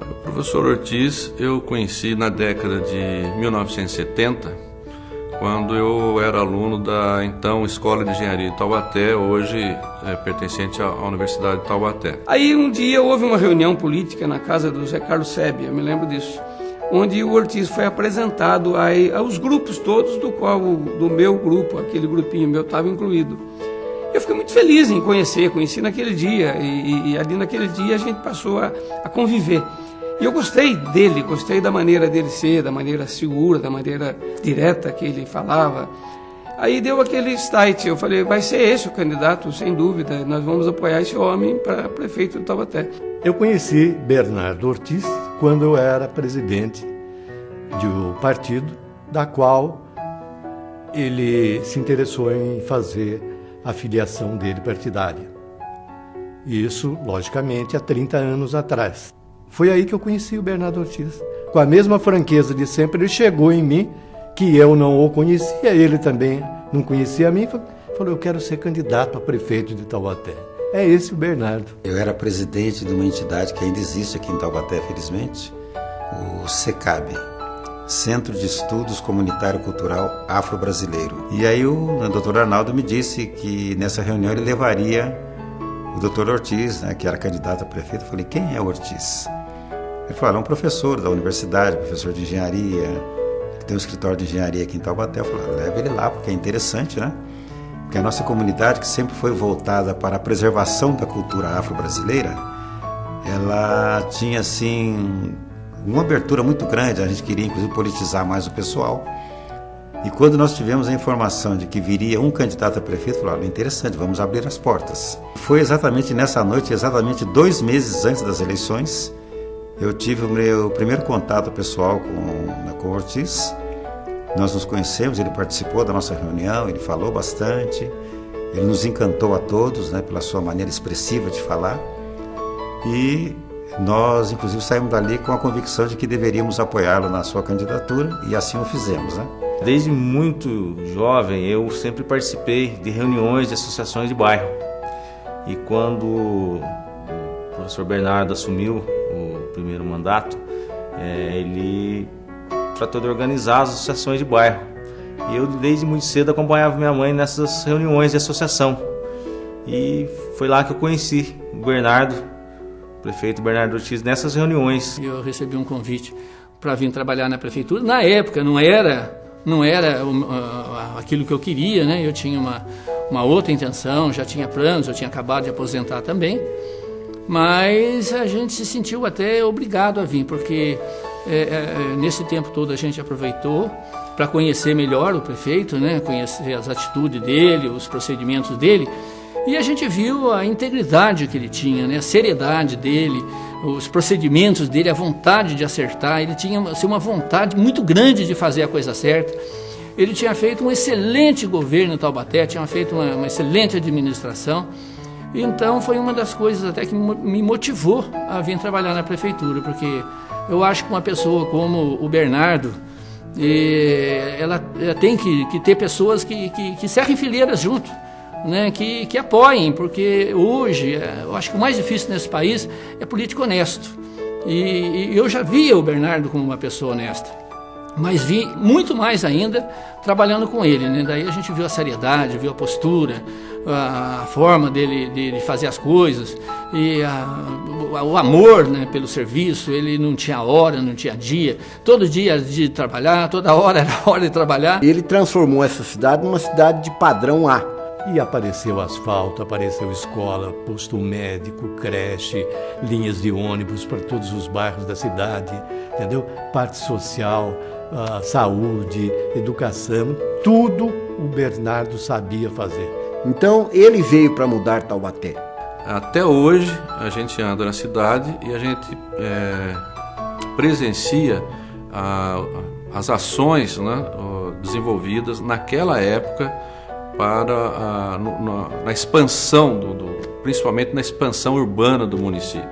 O professor Ortiz eu conheci na década de 1970, quando eu era aluno da então Escola de Engenharia de Taubaté, hoje pertencente à Universidade de Taubaté. Aí um dia houve uma reunião política na casa do Zé Carlos Sebia, eu me lembro disso, onde o Ortiz foi apresentado aos grupos todos, do meu grupo, aquele grupinho meu estava incluído. Eu fiquei muito feliz em conheci naquele dia, e ali naquele dia a gente passou a conviver. E eu gostei dele, gostei da maneira dele ser, da maneira segura, da maneira direta que ele falava. Aí deu aquele insight, eu falei, vai ser esse o candidato, sem dúvida, nós vamos apoiar esse homem para prefeito de Taubaté. Eu conheci Bernardo Ortiz quando eu era presidente do partido, da qual ele se interessou em fazer a filiação dele partidária. Isso, logicamente, há 30 anos atrás. Foi aí que eu conheci o Bernardo Ortiz. Com a mesma franqueza de sempre, ele chegou em mim, que eu não o conhecia, ele também não conhecia a mim, falou, eu quero ser candidato a prefeito de Taubaté. É esse o Bernardo. Eu era presidente de uma entidade que ainda existe aqui em Taubaté, felizmente, o CECAB, Centro de Estudos Comunitário Cultural Afro-Brasileiro. E aí o Dr. Arnaldo me disse que nessa reunião ele levaria o Dr. Ortiz, né, que era candidato a prefeito. Eu falei, quem é o Ortiz? Ele falou, é um professor da universidade, professor de engenharia, que tem um escritório de engenharia aqui em Taubaté. Eu falei, leva ele lá, porque é interessante, né? Porque a nossa comunidade, que sempre foi voltada para a preservação da cultura afro-brasileira, ela tinha, assim, uma abertura muito grande. A gente queria, inclusive, politizar mais o pessoal. E quando nós tivemos a informação de que viria um candidato a prefeito, falou, interessante, vamos abrir as portas. Foi exatamente nessa noite, exatamente 2 meses antes das eleições, eu tive o meu primeiro contato pessoal com o Ortiz. Nós nos conhecemos, ele participou da nossa reunião, ele falou bastante, ele nos encantou a todos, né, pela sua maneira expressiva de falar. E nós, inclusive, saímos dali com a convicção de que deveríamos apoiá-lo na sua candidatura, e assim o fizemos, né? Desde muito jovem, eu sempre participei de reuniões de associações de bairro. E quando o professor Bernardo assumiu o primeiro mandato, ele tratou de organizar as associações de bairro. E eu, desde muito cedo, acompanhava minha mãe nessas reuniões de associação. E foi lá que eu conheci o Bernardo, o prefeito Bernardo Ortiz, nessas reuniões. Eu recebi um convite para vir trabalhar na prefeitura. Na época não era aquilo que eu queria, né? Eu tinha uma outra intenção, já tinha planos, eu tinha acabado de aposentar também, mas a gente se sentiu até obrigado a vir, porque nesse tempo todo a gente aproveitou para conhecer melhor o prefeito, né? Conhecer as atitudes dele, os procedimentos dele, e a gente viu a integridade que ele tinha, né? A seriedade dele, os procedimentos dele, a vontade de acertar. Ele tinha assim, uma vontade muito grande de fazer a coisa certa. Ele tinha feito um excelente governo em Taubaté, tinha feito uma excelente administração. Então foi uma das coisas até que me motivou a vir trabalhar na prefeitura, porque eu acho que uma pessoa como o Bernardo, ela tem que ter pessoas que cerrem fileiras junto, né, que apoiem, porque hoje eu acho que o mais difícil nesse país é político honesto, e eu já via o Bernardo como uma pessoa honesta, mas vi muito mais ainda trabalhando com ele, né? Daí a gente viu a seriedade, viu a postura, a forma dele fazer as coisas, e o amor, né, pelo serviço. Ele não tinha hora, não tinha dia, todo dia era dia de trabalhar, toda hora era hora de trabalhar. Ele transformou essa cidade numa cidade de padrão A. E apareceu asfalto, apareceu escola, posto médico, creche, linhas de ônibus para todos os bairros da cidade, entendeu? Parte social, saúde, educação, tudo o Bernardo sabia fazer. Então ele veio para mudar Taubaté. Até hoje a gente anda na cidade e a gente presencia as ações, né, desenvolvidas naquela época para na expansão, principalmente na expansão urbana do município,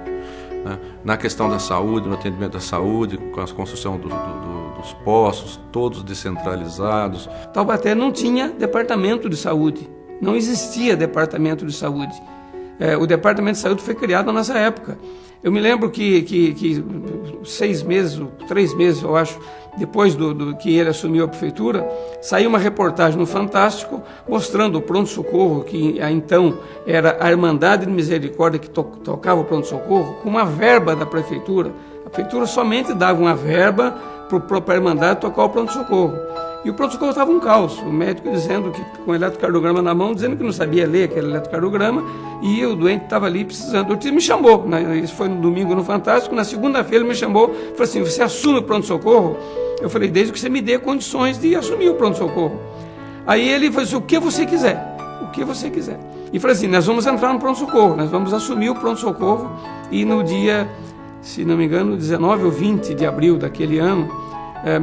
né? Na questão da saúde, no atendimento da saúde, com a construção dos postos, todos descentralizados. Taubaté não tinha departamento de saúde, não existia departamento de saúde. O departamento de saúde foi criado na nossa época. Eu me lembro que 6 meses, 3 meses, eu acho, depois do que ele assumiu a prefeitura, saiu uma reportagem no Fantástico mostrando o pronto-socorro, que então era a Irmandade de Misericórdia que tocava o pronto-socorro, com uma verba da prefeitura. A prefeitura somente dava uma verba para a Irmandade tocar o pronto-socorro. E o pronto-socorro estava um caos, o médico dizendo que, com o eletrocardiograma na mão, dizendo que não sabia ler aquele eletrocardiograma, e o doente estava ali precisando. O Ortiz me chamou, isso foi no domingo no Fantástico, na segunda-feira ele me chamou, falou assim, você assume o pronto-socorro? Eu falei, desde que você me dê condições de assumir o pronto-socorro. Aí ele falou assim, o que você quiser, o que você quiser. E falei assim, nós vamos entrar no pronto-socorro, nós vamos assumir o pronto-socorro, e no dia, se não me engano, 19 ou 20 de abril daquele ano,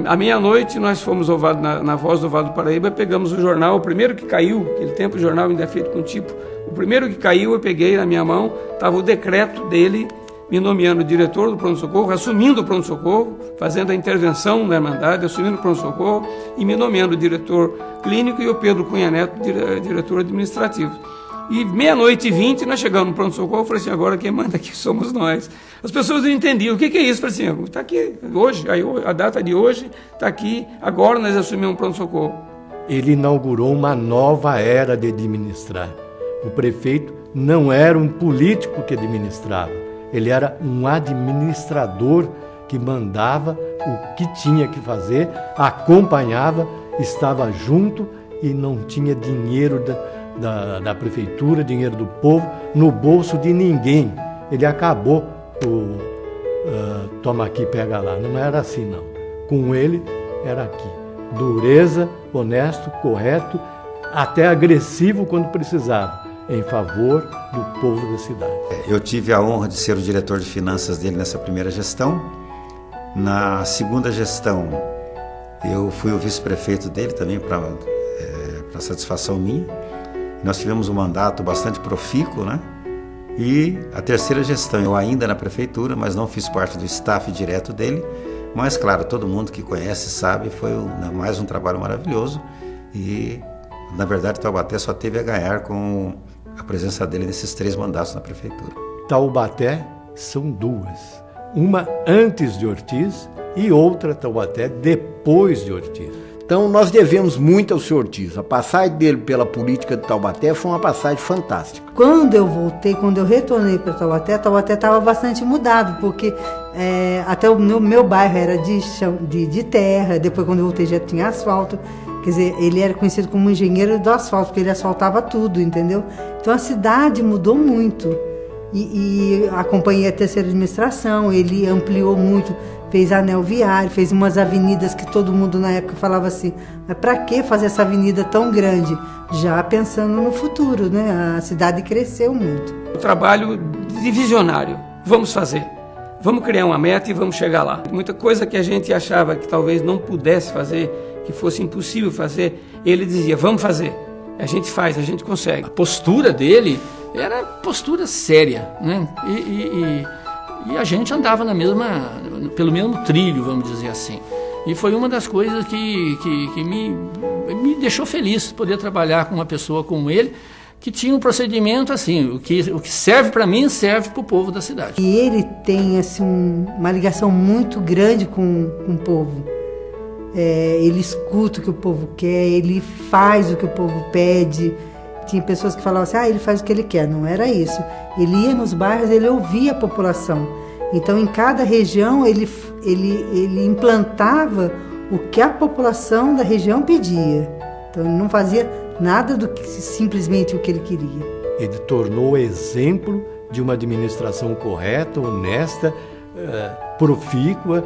à meia-noite nós fomos na Voz do Vale do Paraíba, pegamos o jornal, o primeiro que caiu, aquele tempo o jornal ainda é feito com tipo, o primeiro que caiu eu peguei na minha mão, estava o decreto dele me nomeando diretor do pronto-socorro, assumindo o pronto-socorro, fazendo a intervenção na Irmandade, assumindo o pronto-socorro e me nomeando diretor clínico e o Pedro Cunha Neto, diretor administrativo. E 00:20 nós chegamos no pronto-socorro, eu falei assim, agora quem manda aqui somos nós. As pessoas não entendiam, o que é isso? Eu falei assim, está aqui hoje, a data de hoje está aqui, agora nós assumimos um pronto-socorro. Ele inaugurou uma nova era de administrar. O prefeito não era um político que administrava, ele era um administrador que mandava o que tinha que fazer, acompanhava, estava junto e não tinha dinheiro da prefeitura, dinheiro do povo, no bolso de ninguém. Ele acabou o toma aqui, pega lá. Não era assim, não. Com ele, era aqui. Dureza, honesto, correto, até agressivo quando precisava, em favor do povo da cidade. Eu tive a honra de ser o diretor de finanças dele nessa primeira gestão. Na segunda gestão, eu fui o vice-prefeito dele também, para satisfação minha. Nós tivemos um mandato bastante profícuo, né? E a terceira gestão, eu ainda na prefeitura, mas não fiz parte do staff direto dele. Mas, claro, todo mundo que conhece sabe, foi mais um trabalho maravilhoso. E, na verdade, Taubaté só teve a ganhar com a presença dele nesses 3 mandatos na prefeitura. Taubaté são 2. Uma antes de Ortiz e outra Taubaté depois de Ortiz. Então nós devemos muito ao senhor Ortiz. A passagem dele pela política de Taubaté foi uma passagem fantástica. Quando eu retornei para Taubaté estava bastante mudado, porque até o meu bairro era de terra, depois quando eu voltei já tinha asfalto. Quer dizer, ele era conhecido como engenheiro do asfalto, porque ele asfaltava tudo, entendeu? Então a cidade mudou muito. E acompanhei a terceira administração, ele ampliou muito, fez anel viário, fez umas avenidas que todo mundo na época falava assim, mas para que fazer essa avenida tão grande? Já pensando no futuro, né? A cidade cresceu muito. O trabalho de visionário, vamos fazer, vamos criar uma meta e vamos chegar lá. Muita coisa que a gente achava que talvez não pudesse fazer, que fosse impossível fazer, ele dizia, vamos fazer, a gente faz, a gente consegue. A postura dele era postura séria, né? E a gente andava pelo mesmo trilho, vamos dizer assim. E foi uma das coisas que me deixou feliz poder trabalhar com uma pessoa como ele, que tinha um procedimento assim, o que serve para mim, serve para o povo da cidade. E ele tem assim, uma ligação muito grande com o povo. Ele escuta o que o povo quer, ele faz o que o povo pede. Tinha pessoas que falavam assim, ele faz o que ele quer. Não era isso. Ele ia nos bairros, ele ouvia a população. Então, em cada região, ele implantava o que a população da região pedia. Então, ele não fazia nada do que simplesmente o que ele queria. Ele tornou exemplo de uma administração correta, honesta, profícua,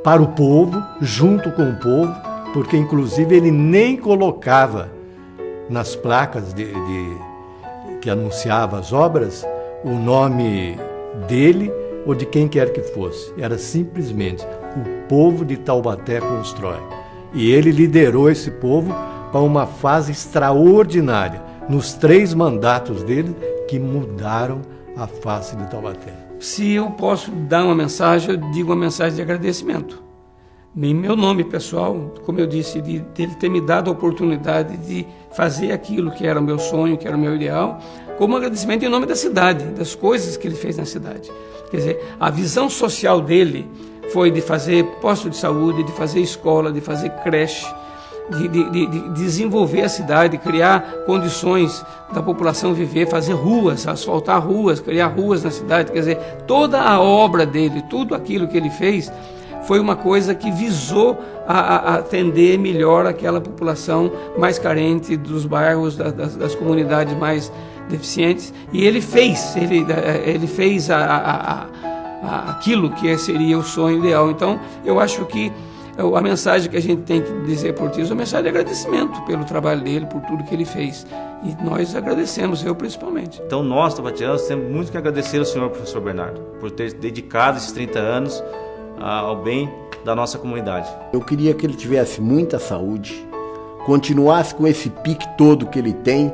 para o povo, junto com o povo, porque, inclusive, ele nem colocava nas placas que anunciava as obras o nome dele ou de quem quer que fosse. Era simplesmente o povo de Taubaté constrói. E ele liderou esse povo para uma fase extraordinária, nos 3 mandatos dele, que mudaram a face de Taubaté. Se eu posso dar uma mensagem, eu digo uma mensagem de agradecimento. Em meu nome pessoal, como eu disse, dele ter me dado a oportunidade de fazer aquilo que era o meu sonho, que era o meu ideal, como agradecimento em nome da cidade, das coisas que ele fez na cidade. Quer dizer, a visão social dele foi de fazer posto de saúde, de fazer escola, de fazer creche, de desenvolver a cidade, criar condições da população viver, fazer ruas, asfaltar ruas, criar ruas na cidade. Quer dizer, toda a obra dele, tudo aquilo que ele fez, foi uma coisa que visou a atender melhor aquela população mais carente dos bairros, das comunidades mais deficientes. E ele fez aquilo que seria o sonho ideal. Então, eu acho que a mensagem que a gente tem que dizer por Ortiz é uma mensagem de agradecimento pelo trabalho dele, por tudo que ele fez. E nós agradecemos, eu principalmente. Então nós, taubatianos, temos muito que agradecer ao senhor professor Bernardo por ter dedicado esses 30 anos ao bem da nossa comunidade. Eu queria que ele tivesse muita saúde, continuasse com esse pique todo que ele tem,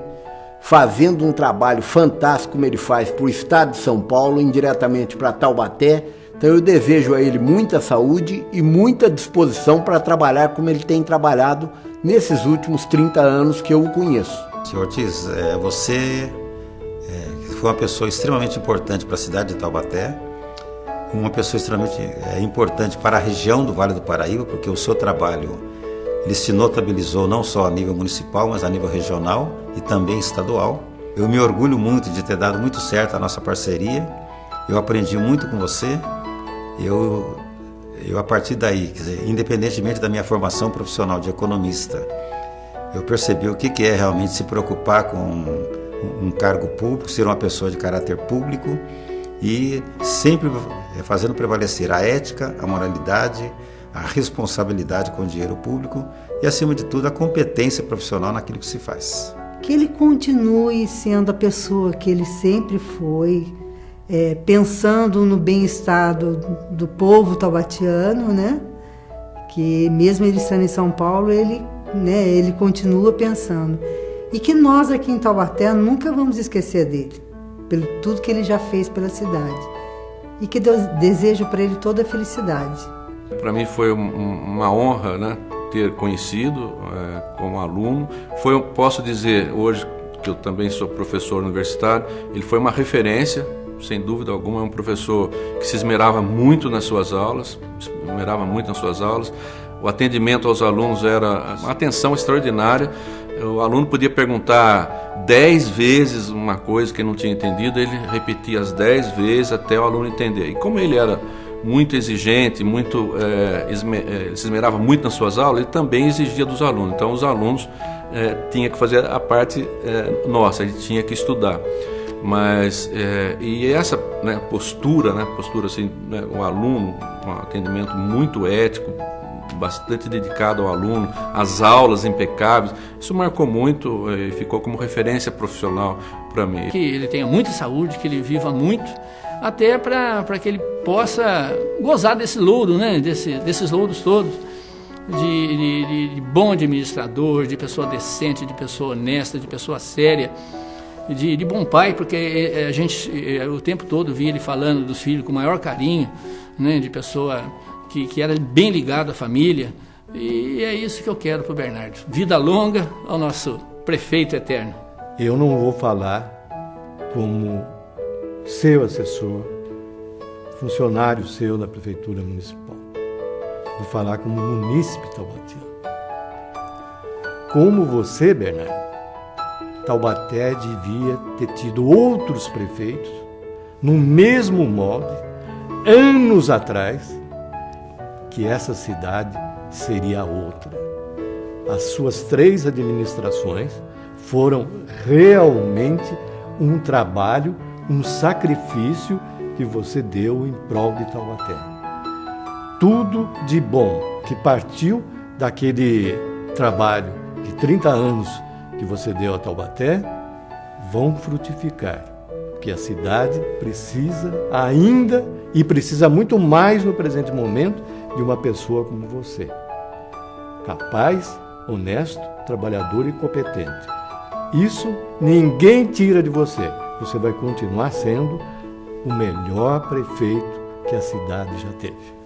fazendo um trabalho fantástico como ele faz para o estado de São Paulo, indiretamente para Taubaté. Então eu desejo a ele muita saúde e muita disposição para trabalhar como ele tem trabalhado nesses últimos 30 anos que eu o conheço. Senhor Ortiz, você foi uma pessoa extremamente importante para a cidade de Taubaté, uma pessoa extremamente importante para a região do Vale do Paraíba, porque o seu trabalho ele se notabilizou não só a nível municipal, mas a nível regional e também estadual. Eu me orgulho muito de ter dado muito certo a nossa parceria, eu aprendi muito com você. Eu a partir daí, quer dizer, independentemente da minha formação profissional de economista, eu percebi o que é realmente se preocupar com um cargo público, ser uma pessoa de caráter público e sempre fazendo prevalecer a ética, a moralidade, a responsabilidade com o dinheiro público e, acima de tudo, a competência profissional naquilo que se faz. Que ele continue sendo a pessoa que ele sempre foi, pensando no bem-estar do povo taubatiano, né? Que mesmo ele estando em São Paulo, ele continua pensando. E que nós aqui em Taubaté nunca vamos esquecer dele, pelo tudo que ele já fez pela cidade. E que Deus desejo para ele toda a felicidade. Para mim foi uma honra, né, ter conhecido como aluno. Posso dizer hoje que eu também sou professor universitário, ele foi uma referência, sem dúvida alguma, é um professor que se esmerava muito nas suas aulas, o atendimento aos alunos era uma atenção extraordinária, o aluno podia perguntar 10 vezes uma coisa que não tinha entendido, ele repetia as 10 vezes até o aluno entender. E como ele era muito exigente, se esmerava muito nas suas aulas, ele também exigia dos alunos. Então os alunos tinham que fazer a parte nossa, ele tinha que estudar. Mas e essa postura assim, o aluno, um atendimento muito ético, bastante dedicado ao aluno, as aulas impecáveis, isso marcou muito e ficou como referência profissional para mim. Que ele tenha muita saúde, que ele viva muito, até para que ele possa gozar desse louro, né? desses louros todos, de bom administrador, de pessoa decente, de pessoa honesta, de pessoa séria, de bom pai, porque a gente o tempo todo via ele falando dos filhos com o maior carinho, né? De pessoa que era bem ligado à família, e é isso que eu quero para o Bernardo. Vida longa ao nosso prefeito eterno. Eu não vou falar como seu assessor, funcionário seu da Prefeitura Municipal. Vou falar como munícipe taubatiano. Como você, Bernardo, Taubaté devia ter tido outros prefeitos no mesmo molde, anos atrás, que essa cidade seria outra. As suas 3 administrações foram realmente um trabalho, um sacrifício que você deu em prol de Taubaté. Tudo de bom que partiu daquele trabalho de 30 anos que você deu a Taubaté vão frutificar, porque a cidade precisa ainda e precisa muito mais no presente momento de uma pessoa como você, capaz, honesto, trabalhador e competente. Isso ninguém tira de você. Você vai continuar sendo o melhor prefeito que a cidade já teve.